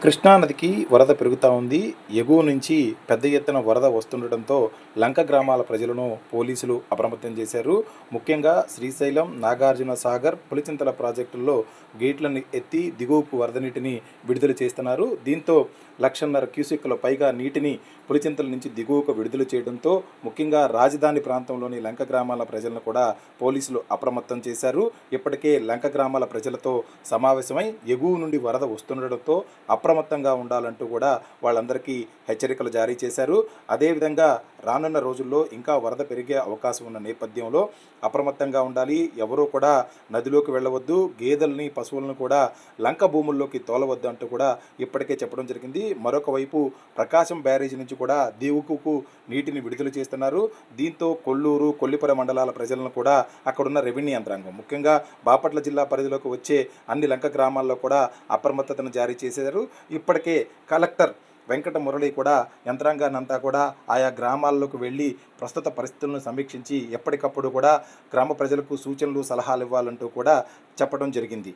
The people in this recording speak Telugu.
కృష్ణానదికి వరద పెరుగుతూ ఉంది. ఎగువ నుంచి పెద్ద ఎత్తున వరద వస్తుండటంతో లంక గ్రామాల ప్రజలను పోలీసులు అప్రమత్తం చేశారు. ముఖ్యంగా శ్రీశైలం, నాగార్జున సాగర్, పులిచింతల ప్రాజెక్టుల్లో గేట్లను ఎత్తి దిగువకు వరద నీటిని విడుదల చేస్తున్నారు. దీంతో 1,50,000 క్యూసెక్కుల పైగా నీటిని పులిచింతల నుంచి దిగువకు విడుదల చేయడంతో ముఖ్యంగా రాజధాని ప్రాంతంలోని లంక గ్రామాల ప్రజలను కూడా పోలీసులు అప్రమత్తం చేశారు. ఇప్పటికే లంక గ్రామాల ప్రజలతో సమావేశమై ఎగువ నుండి వరద వస్తుండటంతో అప్రమత్తంగా ఉండాలంటూ కూడా వాళ్ళందరికీ హెచ్చరికలు జారీ చేశారు. అదేవిధంగా రానున్న రోజుల్లో ఇంకా వరద పెరిగే అవకాశం ఉన్న నేపథ్యంలో అప్రమత్తంగా ఉండాలి. ఎవరూ కూడా నదిలోకి వెళ్ళవద్దు, గేదెల్ని పశువులను కూడా లంక భూముల్లోకి తోలవద్దు అంటూ కూడా ఇప్పటికే చెప్పడం జరిగింది. మరొక వైపు ప్రకాశం బ్యారేజీ నుంచి కూడా దిగువకు నీటిని విడుదల చేస్తున్నారు. దీంతో కొల్లూరు, కొల్లిపర మండలాల ప్రజలను కూడా అక్కడున్న రెవెన్యూ యంత్రాంగం ముఖ్యంగా బాపట్ల జిల్లా పరిధిలోకి వచ్చే అన్ని లంక గ్రామాల్లో కూడా అప్రమత్తతను జారీ చేశారు. ఇప్పటికే కలెక్టర్ వెంకట మురళి కూడా యంత్రాంగాన్నంతా కూడా ఆయా గ్రామాల్లోకి వెళ్ళి ప్రస్తుత పరిస్థితులను సమీక్షించి ఎప్పటికప్పుడు కూడా గ్రామ ప్రజలకు సూచనలు, సలహాలు ఇవ్వాలంటూ కూడా చెప్పడం జరిగింది.